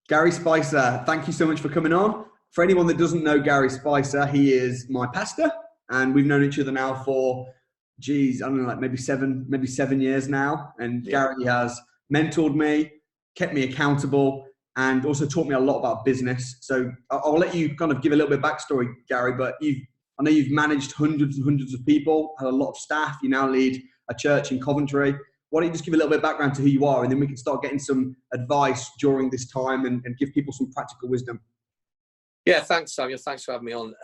Gary Spicer, thank you so much for coming on. For anyone that doesn't know Gary Spicer, he is my pastor, and we've known each other now for, geez, I don't know, like maybe 7 years now. And Yeah. Gary has mentored me, kept me accountable, and also taught me a lot about business. So I'll let you kind of give a little bit of backstory, Gary, but I know you've managed hundreds and hundreds of people, had a lot of staff. You now lead a church in Coventry. Why don't you just give a little bit of background to who you are, and then we can start getting some advice during this time and give people some practical wisdom. Yeah, thanks, Samuel. Thanks for having me on.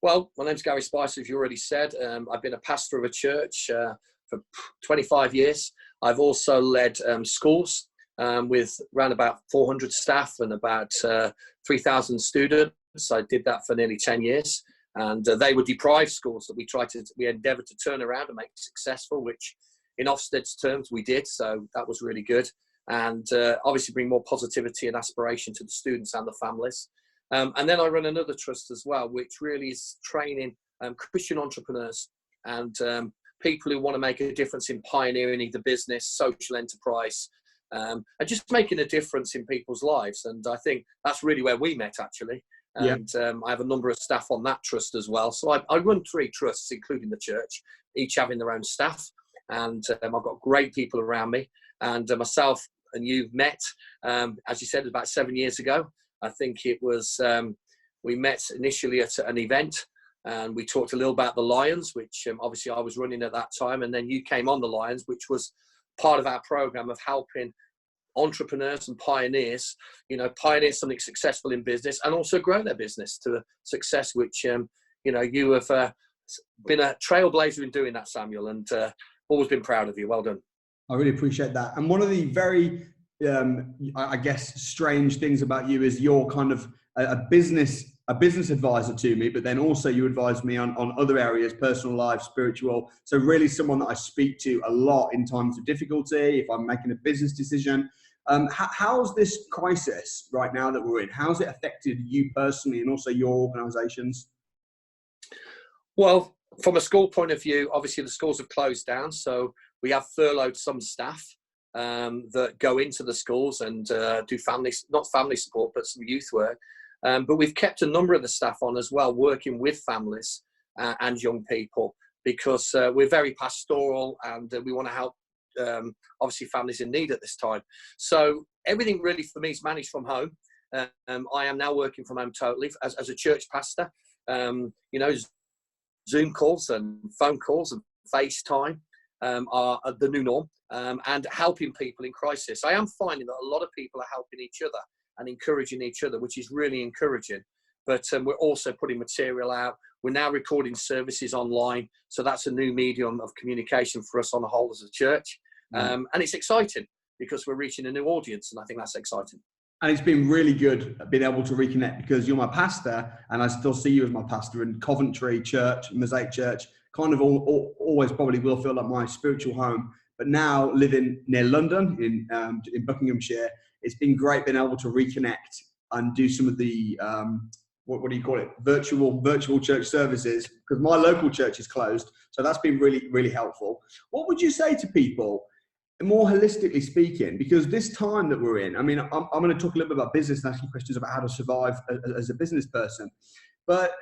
Well, my name's Gary Spicer, as you already said. I've been a pastor of a church for 25 years. I've also led schools with around about 400 staff and about 3,000 students. I did that for nearly 10 years. And they were deprived schools that we endeavoured to turn around and make successful, which in Ofsted's terms we did. So that was really good. And obviously bring more positivity and aspiration to the students and the families. And then I run another trust as well, which really is training Christian entrepreneurs and people who want to make a difference in pioneering either business, social enterprise, and just making a difference in people's lives. And I think that's really where we met, actually. And I have a number of staff on that trust as well. So I run 3 trusts, including the church, each having their own staff. And I've got great people around me. And myself and you met, as you said, about 7 years ago. I think it was, we met initially at an event and we talked a little about the Lions, which obviously I was running at that time. And then you came on the Lions, which was part of our program of helping entrepreneurs and pioneers, pioneer something successful in business and also grow their business to success, which, you have been a trailblazer in doing that, Samuel, and always been proud of you. Well done. I really appreciate that. And one of the very, I guess, strange things about you is you're kind of a business advisor to me, but then also you advise me on other areas, personal life, spiritual. So really someone that I speak to a lot in times of difficulty, if I'm making a business decision. How's this crisis right now that we're in? How's it affected you personally and also your organisations? Well, from a school point of view, obviously the schools have closed down. So we have furloughed some staff that go into the schools and do not family support, but some youth work. But we've kept a number of the staff on as well, working with families and young people, because we're very pastoral and we want to help obviously families in need at this time. So everything really for me is managed from home. I am now working from home totally as a church pastor. Zoom calls and phone calls and FaceTime are the new norm, and helping people in crisis. I am finding that a lot of people are helping each other and encouraging each other, which is really encouraging. But we're also putting material out. We're now recording services online. So that's a new medium of communication for us on the whole as a church. And it's exciting because we're reaching a new audience, and I think that's exciting. And it's been really good being able to reconnect, because you're my pastor and I still see you as my pastor, in Coventry Church, Mosaic Church, kind of always probably will feel like my spiritual home. But now living near London in Buckinghamshire, it's been great being able to reconnect and do some of the, what do you call it? Virtual church services, because my local church is closed. So that's been really, really helpful. What would you say to people, more holistically speaking, because this time that we're in, I mean, I'm going to talk a little bit about business and ask you questions about how to survive as a business person. But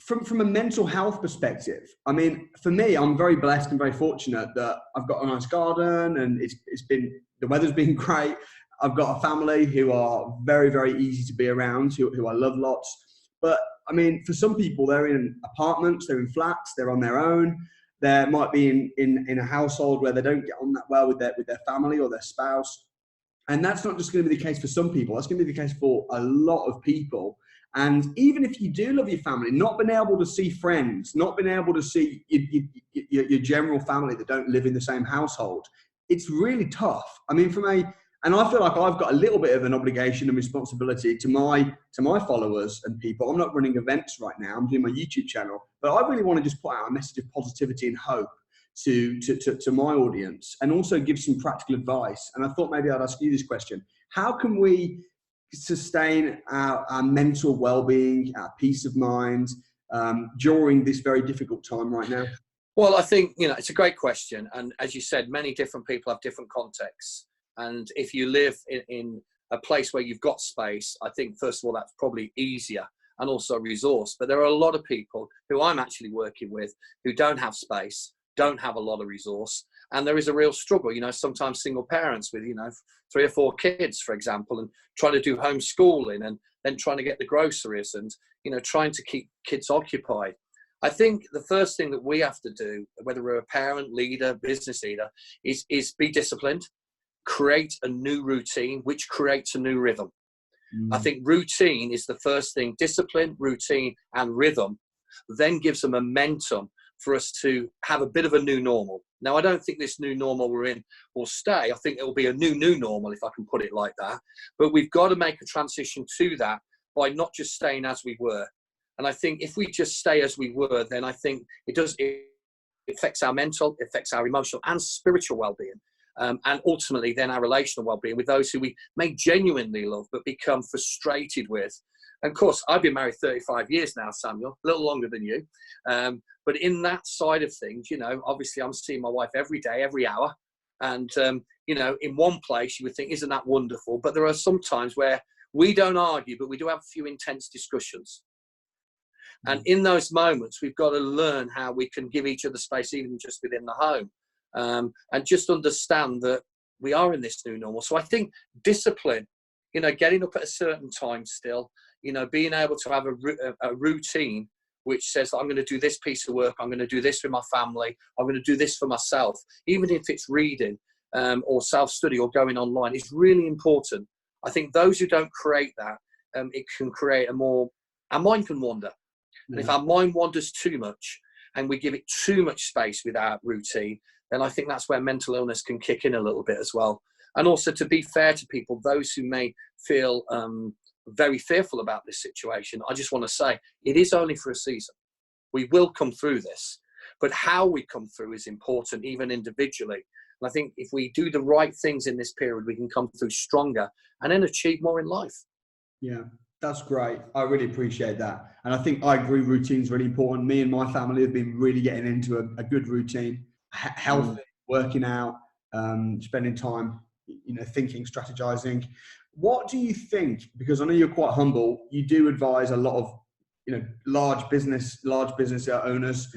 from a mental health perspective, I mean, for me, I'm very blessed and very fortunate that I've got a nice garden and the weather's been great. I've got a family who are very, very easy to be around, who I love lots. But I mean, for some people, they're in apartments, they're in flats, they're on their own. There might be in a household where they don't get on that well with their family or their spouse. And that's not just going to be the case for some people. That's going to be the case for a lot of people. And even if you do love your family, not being able to see friends, not being able to see your general family that don't live in the same household, it's really tough. I mean, and I feel like I've got a little bit of an obligation and responsibility to my followers and people. I'm not running events right now. I'm doing my YouTube channel, but I really want to just put out a message of positivity and hope to my audience, and also give some practical advice. And I thought maybe I'd ask you this question: how can we sustain our mental well-being, our peace of mind during this very difficult time right now? Well, I think, it's a great question. And as you said, many different people have different contexts. And if you live in a place where you've got space, I think, first of all, that's probably easier and also a resource. But there are a lot of people who I'm actually working with who don't have space, don't have a lot of resource. And there is a real struggle, sometimes single parents with, 3 or 4 kids, for example, and trying to do homeschooling and then trying to get the groceries and, trying to keep kids occupied. I think the first thing that we have to do, whether we're a parent, leader, business leader, is be disciplined, create a new routine, which creates a new rhythm. I think routine is the first thing. Discipline, routine, and rhythm then gives a momentum for us to have a bit of a new normal. Now, I don't think this new normal we're in will stay. I think it will be a new normal, if I can put it like that. But we've got to make a transition to that by not just staying as we were. And I think if we just stay as we were, then I think it affects our mental, it affects our emotional and spiritual well-being. And ultimately then our relational well-being with those who we may genuinely love but become frustrated with. And of course, I've been married 35 years now, Samuel, a little longer than you. But in that side of things, obviously I'm seeing my wife every day, every hour. And, in one place you would think, isn't that wonderful? But there are some times where we don't argue, but we do have a few intense discussions. And in those moments, we've got to learn how we can give each other space, even just within the home. And just understand that we are in this new normal. So I think discipline, getting up at a certain time still, being able to have a routine which says I'm going to do this piece of work, I'm going to do this with my family, I'm going to do this for myself, even if it's reading or self-study or going online, is really important. I think those who don't create that, it can create our mind can wander. And if our mind wanders too much and we give it too much space without routine, then I think that's where mental illness can kick in a little bit as well. And also, to be fair to people, those who may feel very fearful about this situation, I just want to say it is only for a season. We will come through this, but how we come through is important, even individually. And I think if we do the right things in this period, we can come through stronger and then achieve more in life. Yeah, that's great. I really appreciate that. And I think I agree, routine's really important. Me and my family have been really getting into a good routine, healthy, working out, spending time, thinking, strategizing. What do you think? Because I know you're quite humble. You do advise a lot of, large business owners.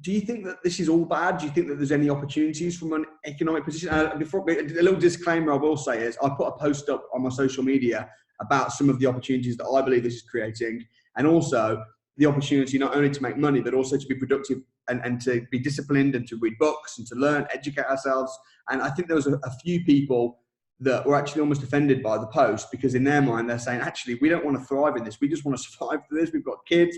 Do you think that this is all bad? Do you think that there's any opportunities from an economic position? Before, a little disclaimer I will say is I put a post up on my social media about some of the opportunities that I believe this is creating, and also the opportunity not only to make money, but also to be productive and to be disciplined and to read books and to learn, educate ourselves. And I think there was a few people that were actually almost offended by the post, because in their mind, they're saying, actually, we don't want to thrive in this. We just want to survive through this. We've got kids,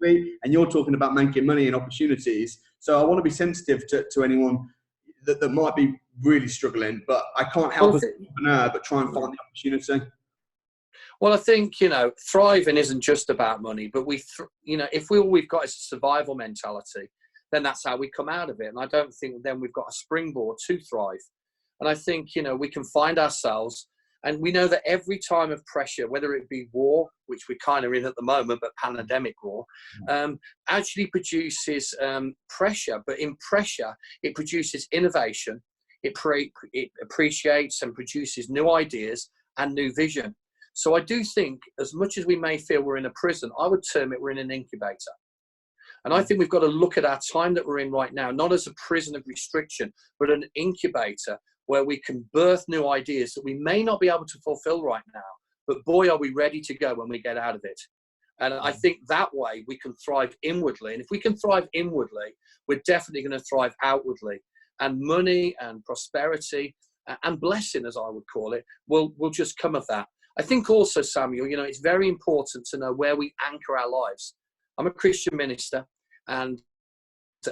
and you're talking about making money and opportunities. So I want to be sensitive to anyone that might be really struggling, but I can't help as an entrepreneur, but try and find the opportunity. Well, I think, thriving isn't just about money, but if all we've got is a survival mentality, then that's how we come out of it. And I don't think then we've got a springboard to thrive. And I think, we can find ourselves, and we know that every time of pressure, whether it be war, which we're kind of in at the moment, but pandemic war, actually produces pressure. But in pressure, it produces innovation. It appreciates and produces new ideas and new vision. So I do think, as much as we may feel we're in a prison, I would term it we're in an incubator. And I think we've got to look at our time that we're in right now, not as a prison of restriction, but an incubator where we can birth new ideas that we may not be able to fulfill right now. But boy, are we ready to go when we get out of it. And I think that way we can thrive inwardly. And if we can thrive inwardly, we're definitely going to thrive outwardly. And money and prosperity and blessing, as I would call it, will just come of that. I think also, Samuel, it's very important to know where we anchor our lives. I'm a Christian minister, and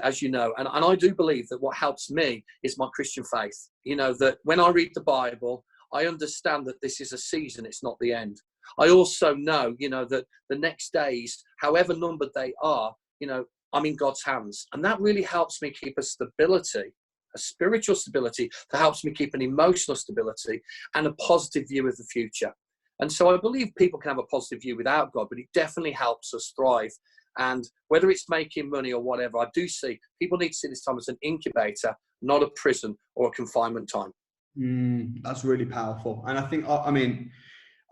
as you know, and I do believe that what helps me is my Christian faith. That when I read the Bible, I understand that this is a season, it's not the end. I also know, that the next days, however numbered they are, I'm in God's hands. And that really helps me keep a stability, a spiritual stability that helps me keep an emotional stability and a positive view of the future. And so I believe people can have a positive view without God, but it definitely helps us thrive. And whether it's making money or whatever, I do see people need to see this time as an incubator, not a prison or a confinement time. That's really powerful. And I think, I mean,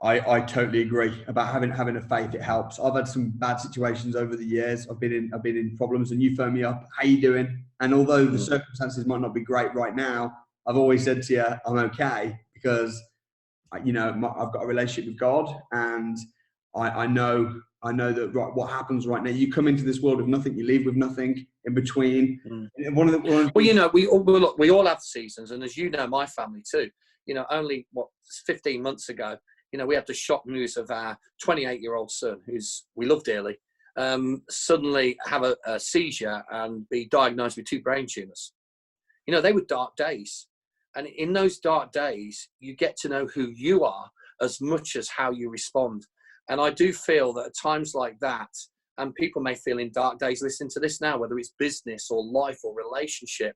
I totally agree about having a faith. It helps. I've had some bad situations over the years. I've been in problems, and you phone me up. How you doing? And although the circumstances might not be great right now, I've always said to you, I'm okay, because I've got a relationship with God, and I know that what happens right now. You come into this world with nothing. You leave with nothing in between. One of the well, we all have seasons, and as you know, my family too. Only 15 months ago, we had the shock news of our 28-year-old son, who's we love dearly, suddenly have a seizure and be diagnosed with 2 brain tumours. They were dark days. And in those dark days, you get to know who you are as much as how you respond. And I do feel that at times like that, and people may feel in dark days, listen to this now, whether it's business or life or relationship,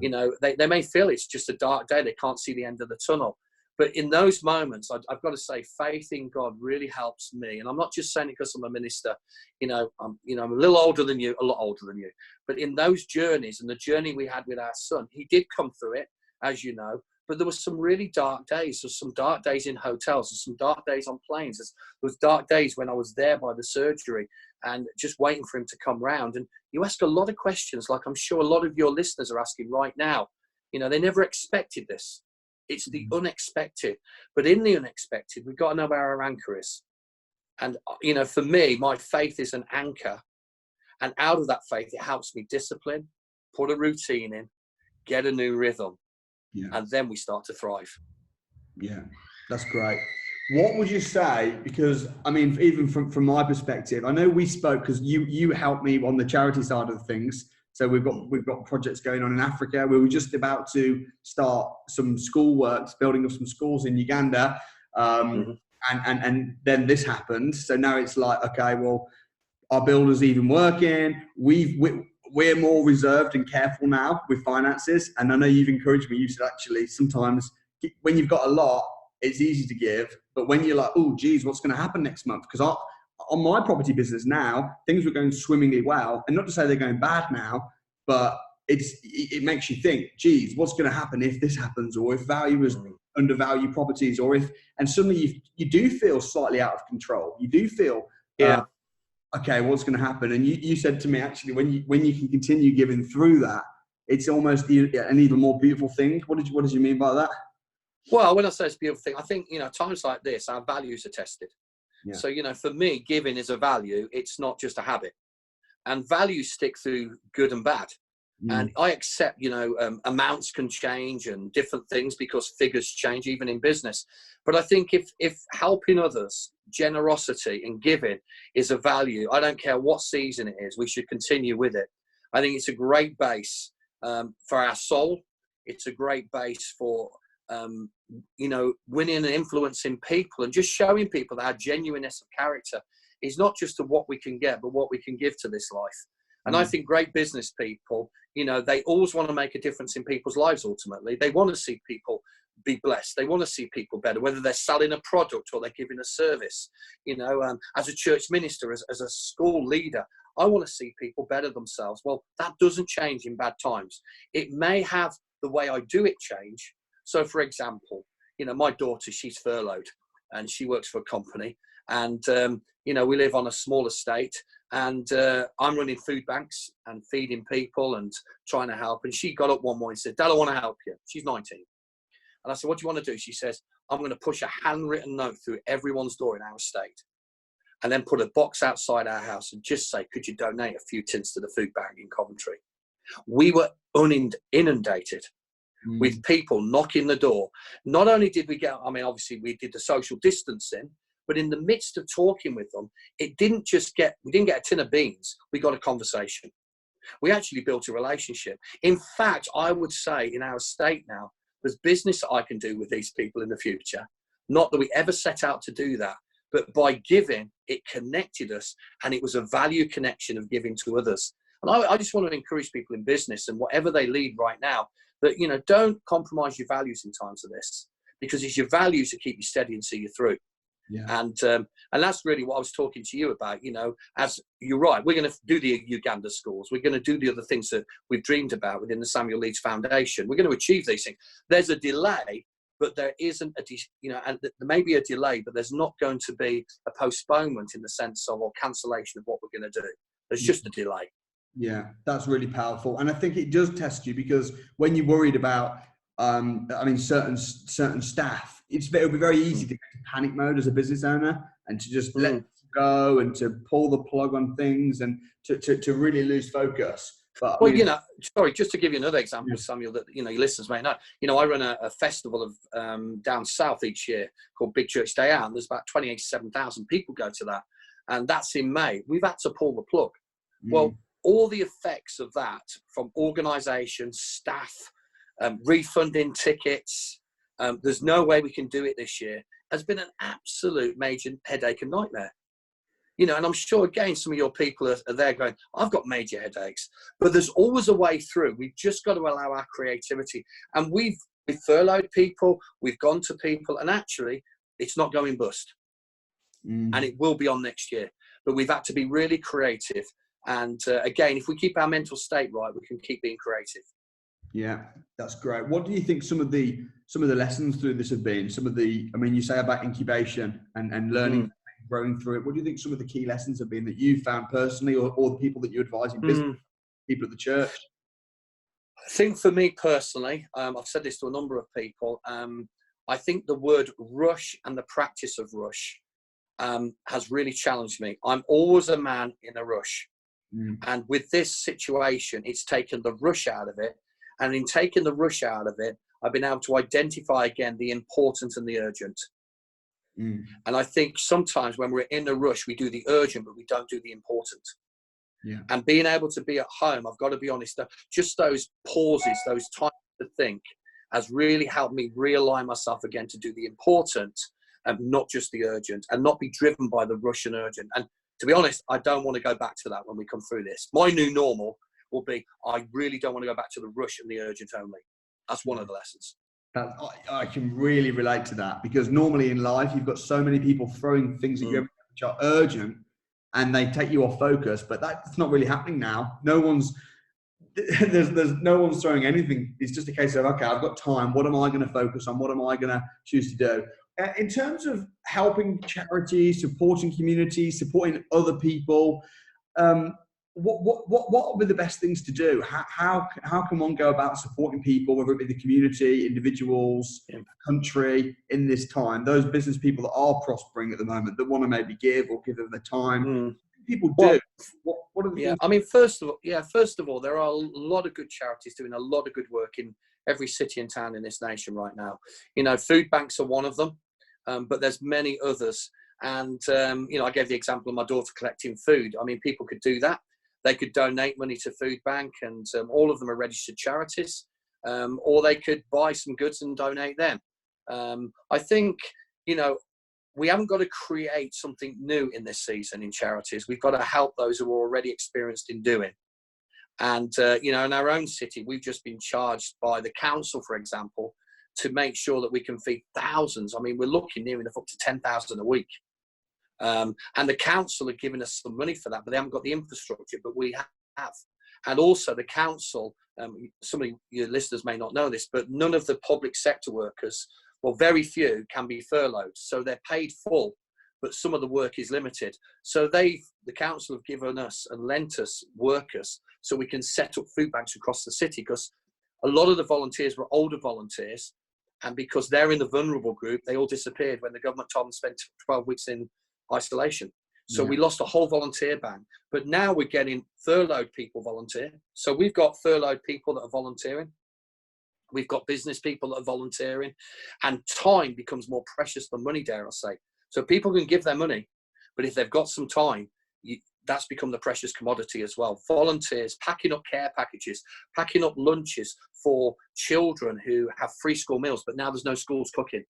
they may feel it's just a dark day. They can't see the end of the tunnel. But in those moments, I've got to say, faith in God really helps me. And I'm not just saying it because I'm a minister. I'm a little older than you, a lot older than you. But in those journeys, and the journey we had with our son, he did come through it, as you know. But there were some really dark days. There were some dark days in hotels. There were some dark days on planes. There was dark days when I was there by the surgery and just waiting for him to come round. And you ask a lot of questions, like I'm sure a lot of your listeners are asking right now. They never expected this. It's the unexpected. But in the unexpected, we've got to know where our anchor is. And, for me, my faith is an anchor. And out of that faith, it helps me discipline, put a routine in, get a new rhythm. Yeah. And then we start to thrive. Yeah, that's great. What would you say? Because I mean, even from my perspective, I know we spoke because you helped me on the charity side of things. So we've got projects going on in Africa. We were just about to start some school works, building of some schools in Uganda, and then this happened. So now it's like, okay, well, our builder's even working. We're more reserved and careful now with finances. And I know you've encouraged me. You said actually sometimes when you've got a lot, it's easy to give. But when you're like, oh, geez, what's going to happen next month? Because on my property business now, things were going swimmingly well. And not to say they're going bad now, but it makes you think, geez, what's going to happen if this happens? Or if value is undervalued properties, and suddenly you do feel slightly out of control. You do feel, okay, what's going to happen? And you said to me, actually, when you can continue giving through that, it's almost an even more beautiful thing. What did you mean by that? Well, when I say it's a beautiful thing, I think, times like this, our values are tested. Yeah. So, for me, giving is a value. It's not just a habit. And values stick through good and bad. And I accept, amounts can change and different things because figures change even in business. But I think if helping others, generosity and giving is a value, I don't care what season it is, we should continue with it. I think it's a great base for our soul. It's a great base for, winning and influencing people and just showing people that our genuineness of character is not just to what we can get, but what we can give to this life. And I think great business people, they always want to make a difference in people's lives. Ultimately, they want to see people be blessed. They want to see people better, whether they're selling a product or they're giving a service. As a church minister, as a school leader, I want to see people better themselves. Well, that doesn't change in bad times. It may have the way I do it change. So, for example, my daughter, she's furloughed and she works for a company. And, we live on a small estate and I'm running food banks and feeding people and trying to help. And she got up one morning and said, Dad, I want to help you. She's 19. And I said, what do you want to do? She says, I'm going to push a handwritten note through everyone's door in our estate and then put a box outside our house and just say, could you donate a few tins to the food bank in Coventry? We were inundated with people knocking the door. Not only did we get, obviously we did the social distancing, but in the midst of talking with them, we didn't get a tin of beans. We got a conversation. We actually built a relationship. In fact, I would say in our estate now, there's business that I can do with these people in the future. Not that we ever set out to do that, but by giving, it connected us and it was a value connection of giving to others. And I just want to encourage people in business and whatever they lead right now, that, don't compromise your values in times of this, because it's your values that keep you steady and see you through. Yeah. And that's really what I was talking to you about, as you're right, we're going to do the Uganda schools. We're going to do the other things that we've dreamed about within the Samuel Leeds Foundation. We're going to achieve these things. There's a delay, but there isn't and there may be a delay, but there's not going to be a postponement in the sense of, or cancellation of what we're going to do. There's just a delay. Yeah, that's really powerful. And I think it does test you, because when you're worried about, certain staff, it'll be very easy to get into panic mode as a business owner, and to just let go and to pull the plug on things, and to really lose focus. But sorry, just to give you another example, Samuel, that your listeners may know. I run a festival of down south each year called Big Church Day Out, and there's about 27,000 people go to that, and that's in May. We've had to pull the plug. Well, all the effects of that, from organisation, staff, refunding tickets, there's no way we can do it this year, has been an absolute major headache and nightmare. And I'm sure, again, some of your people are there going, I've got major headaches. But there's always a way through. We've just got to allow our creativity. And we've furloughed people, we've gone to people, and actually, it's not going bust. And it will be on next year. But we've had to be really creative. And again, if we keep our mental state right, we can keep being creative. Yeah, that's great. What do you think some of the lessons through this have been? You say about incubation and learning, growing through it. What do you think some of the key lessons have been that you found personally, or the people that you advise in business, people at the church? I think for me personally, I've said this to a number of people, I think the word rush and the practice of rush has really challenged me. I'm always a man in a rush. And with this situation, it's taken the rush out of it. And in taking the rush out of it, I've been able to identify again the important and the urgent. And I think sometimes when we're in a rush, we do the urgent, but we don't do the important. Yeah. And being able to be at home, I've got to be honest, just those pauses, those times to think, has really helped me realign myself again to do the important and not just the urgent, and not be driven by the rush and urgent. And to be honest, I don't want to go back to that when we come through this. My new normal will be, I really don't want to go back to the rush and the urgent only. That's one of the lessons. I can really relate to that, because normally in life, you've got so many people throwing things at you which are urgent, and they take you off focus, but that's not really happening now. There's no one's throwing anything. It's just a case of, okay, I've got time. What am I going to focus on? What am I going to choose to do? In terms of helping charities, supporting communities, supporting other people, what would be the best things to do? How can one go about supporting people, whether it be the community, individuals, country, in this time? Those business people that are prospering at the moment, that want to maybe give or give them the time. People do. What are the things? I mean, first of all, there are a lot of good charities doing a lot of good work in every city and town in this nation right now. Food banks are one of them, but there's many others. And I gave the example of my daughter collecting food. I mean, people could do that. They could donate money to Food Bank, and all of them are registered charities, or they could buy some goods and donate them. I think, we haven't got to create something new in this season in charities. We've got to help those who are already experienced in doing. And, in our own city, we've just been charged by the council, for example, to make sure that we can feed thousands. I mean, we're looking near enough up to 10,000 a week. And the council are giving us some money for that, but they haven't got the infrastructure, but we have. And also the council, some of your listeners may not know this, but none of the public sector workers, well, very few can be furloughed. So they're paid full, but some of the work is limited. So the council have given us and lent us workers so we can set up food banks across the city, because a lot of the volunteers were older volunteers. And because they're in the vulnerable group, they all disappeared when the government told them to spend 12 weeks in isolation. So we lost a whole volunteer bank. But now we're getting furloughed people volunteer. So we've got furloughed people that are volunteering. We've got business people that are volunteering. And time becomes more precious than money, dare I say. So people can give their money, but if they've got some time, that's become the precious commodity as well. Volunteers packing up care packages, packing up lunches for children who have free school meals, but now there's no schools cooking.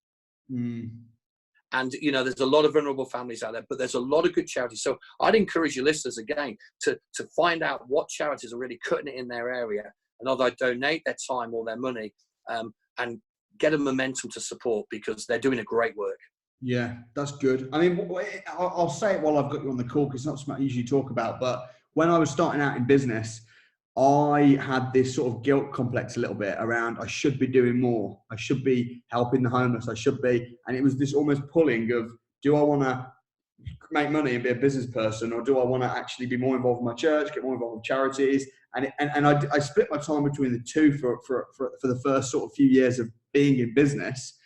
And, there's a lot of vulnerable families out there, but there's a lot of good charities. So I'd encourage your listeners again to find out what charities are really cutting it in their area, and either donate their time or their money, and get a momentum to support, because they're doing a great work. Yeah, that's good. I mean, I'll say it while I've got you on the call, because it's not something I usually talk about. But when I was starting out in business, I had this sort of guilt complex a little bit around I should be doing more. I should be helping the homeless. I should be. And it was this almost pulling of, do I want to make money and be a business person, or do I want to actually be more involved in my church, get more involved with charities? And I split my time between the two for the first sort of few years of being in business.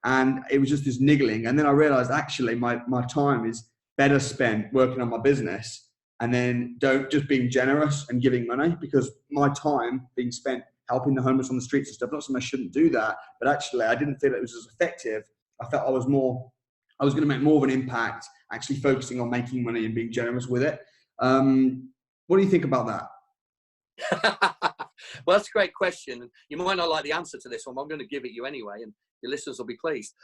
And it was just this niggling. And then I realized actually my time is better spent working on my business, and then don't just being generous and giving money, because my time being spent helping the homeless on the streets and stuff, not saying I shouldn't do that, but actually I didn't feel it was as effective. I felt I was going to make more of an impact actually focusing on making money and being generous with it. What do you think about that? Well, that's a great question. You might not like the answer to this one, but I'm going to give it you anyway, and your listeners will be pleased.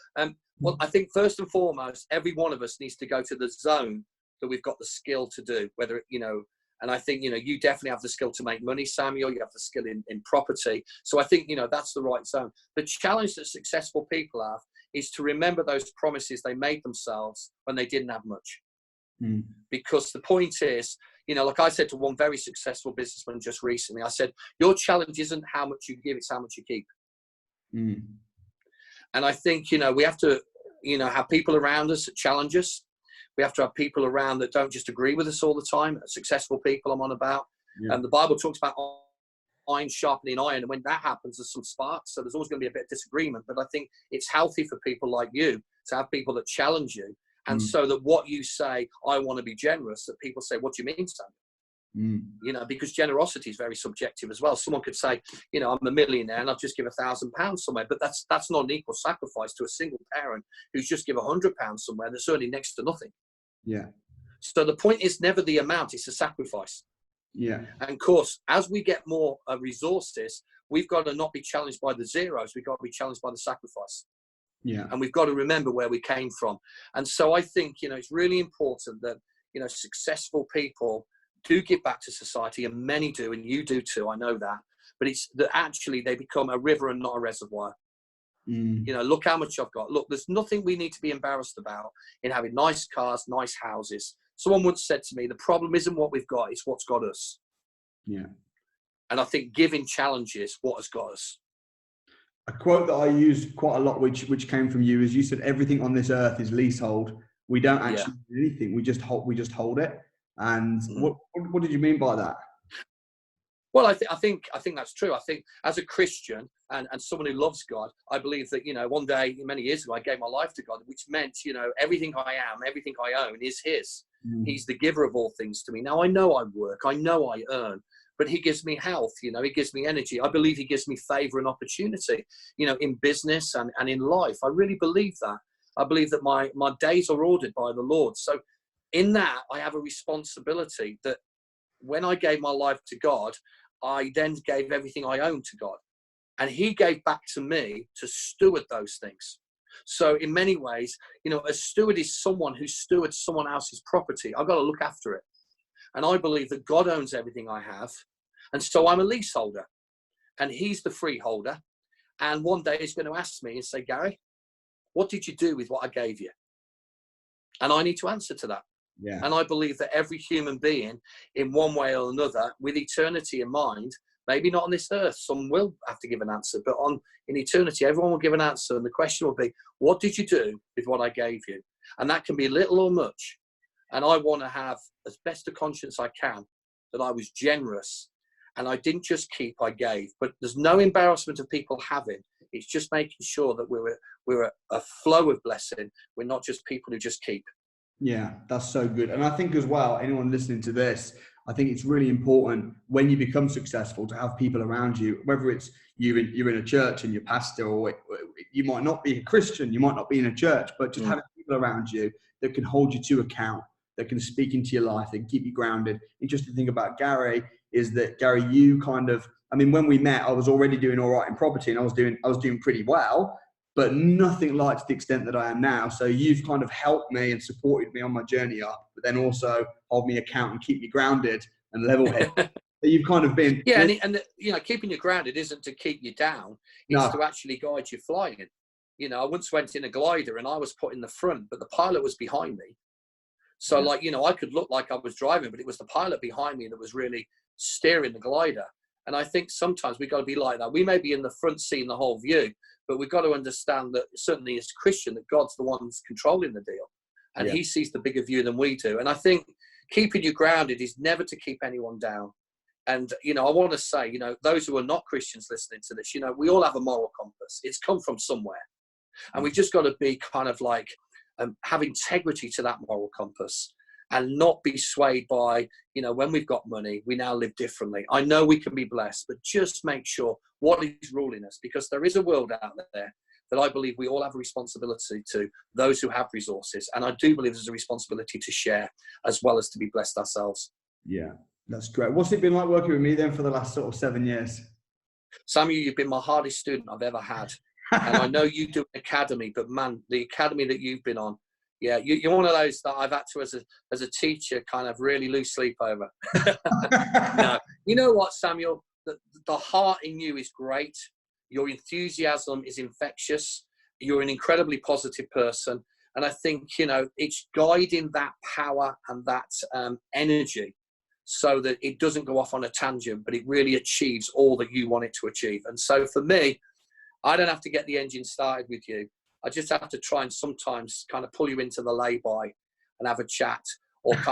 Well, I think first and foremost, every one of us needs to go to the zone that we've got the skill to do, whether, and I think, you definitely have the skill to make money, Samuel. You have the skill in property. So I think, that's the right zone. The challenge that successful people have is to remember those promises they made themselves when they didn't have much. Because the point is, like I said to one very successful businessman just recently, I said, your challenge isn't how much you give, it's how much you keep. And I think, we have to, have people around us that challenge us. We have to have people around that don't just agree with us all the time. Successful people I'm on about. And the Bible talks about iron sharpening iron. And when that happens, there's some sparks. So there's always going to be a bit of disagreement. But I think it's healthy for people like you to have people that challenge you. And so that what you say, I want to be generous, that people say, what do you mean, Sam? Because generosity is very subjective as well. Someone could say, I'm a millionaire and I'll just give £1,000 somewhere, but that's not an equal sacrifice to a single parent who's just give £100 somewhere that's earning next to nothing. Yeah. So the point is never the amount, it's a sacrifice. Yeah. And of course, as we get more resources, we've got to not be challenged by the zeros. We've got to be challenged by the sacrifice. Yeah. And we've got to remember where we came from. And so I think, it's really important that, successful people do give back to society, and many do, and you do too, I know that. But it's that actually they become a river and not a reservoir. Look how much I've got. Look, there's nothing we need to be embarrassed about in having nice cars, nice houses. Someone once said to me, the problem isn't what we've got, it's what's got us. Yeah. And I think giving challenges what has got us. A quote that I used quite a lot, which came from you, is you said everything on this earth is leasehold. We don't actually do anything. We just hold it. And what did you mean by that? Well, I think that's true. I think as a Christian and someone who loves God, I believe that, one day, many years ago, I gave my life to God, which meant, everything I am, everything I own is his. He's the giver of all things to me. Now, I know I work, I know I earn, but he gives me health, he gives me energy. I believe he gives me favor and opportunity, in business and in life. I really believe that. I believe that my days are ordered by the Lord. So in that, I have a responsibility that when I gave my life to God, I then gave everything I own to God. And he gave back to me to steward those things. So in many ways, a steward is someone who stewards someone else's property. I've got to look after it. And I believe that God owns everything I have. And so I'm a leaseholder. And he's the freeholder. And one day he's going to ask me and say, Gary, what did you do with what I gave you? And I need to answer to that. Yeah. And I believe that every human being, in one way or another, with eternity in mind, maybe not on this earth, some will have to give an answer, but in eternity, everyone will give an answer. And the question will be, what did you do with what I gave you? And that can be little or much. And I want to have as best a conscience I can that I was generous and I didn't just keep, I gave. But there's no embarrassment of people having. It's just making sure that we're a flow of blessing. We're not just people who just keep. Yeah, that's so good. And I think as well, anyone listening to this, I think it's really important when you become successful to have people around you, whether it's you're in a church and your pastor, or you might not be a Christian, you might not be in a church, but just having people around you that can hold you to account, that can speak into your life and keep you grounded. Interesting thing about Gary is that, Gary, you kind of, I mean, when we met, I was already doing all right in property and I was doing pretty well, but nothing like to the extent that I am now. So you've kind of helped me and supported me on my journey up, but then also hold me account and keep me grounded and level-headed. So you've kind of been... Yeah, and keeping you grounded isn't to keep you down. It's to actually guide you flying. I once went in a glider and I was put in the front, but the pilot was behind me. So like, you know, I could look like I was driving, but it was the pilot behind me that was really steering the glider. And I think sometimes we've got to be like that. We may be in the front seat in the whole view, but we've got to understand that certainly as a Christian, that God's the one who's controlling the deal. And he sees the bigger view than we do. And I think keeping you grounded is never to keep anyone down. And, you know, I want to say, you know, those who are not Christians listening to this, you know, we all have a moral compass. It's come from somewhere. And we've just got to be kind of like, have integrity to that moral compass and not be swayed by, you know, when we've got money, we now live differently. I know we can be blessed, but just make sure what is ruling us, because there is a world out there that I believe we all have a responsibility to, those who have resources. And I do believe there's a responsibility to share as well as to be blessed ourselves. Yeah, that's great. What's it been like working with me then for the last sort of 7 years? Samuel, you've been my hardest student I've ever had. And I know you do an academy, but man, the academy that you've been on, yeah, you're one of those that I've had to, as a teacher, kind of really lose sleep over. No, you know what, Samuel? The heart in you is great. Your enthusiasm is infectious. You're an incredibly positive person. And I think, you know, it's guiding that power and that energy so that it doesn't go off on a tangent, but it really achieves all that you want it to achieve. And so for me, I don't have to get the engine started with you. I just have to try and sometimes kind of pull you into the lay-by and have a chat,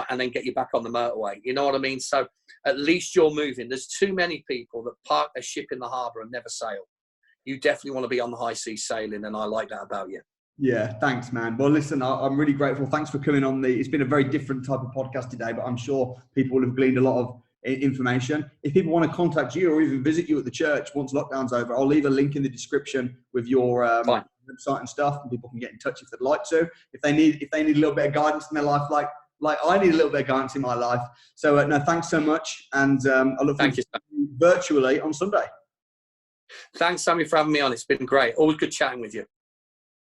and then get you back on the motorway. You know what I mean? So at least you're moving. There's too many people that park their ship in the harbour and never sail. You definitely want to be on the high seas sailing, and I like that about you. Yeah, thanks, man. Well, listen, I'm really grateful. Thanks for coming on it's been a very different type of podcast today, but I'm sure people will have gleaned a lot of information. If people want to contact you or even visit you at the church once lockdown's over, I'll leave a link in the description with your website and stuff, and people can get in touch if they'd like to. If they need a little bit of guidance in their life, like I need a little bit of guidance in my life. So no, thanks so much, and I look forward to you virtually on Sunday. Thanks, Sammy, for having me on. It's been great. Always good chatting with you.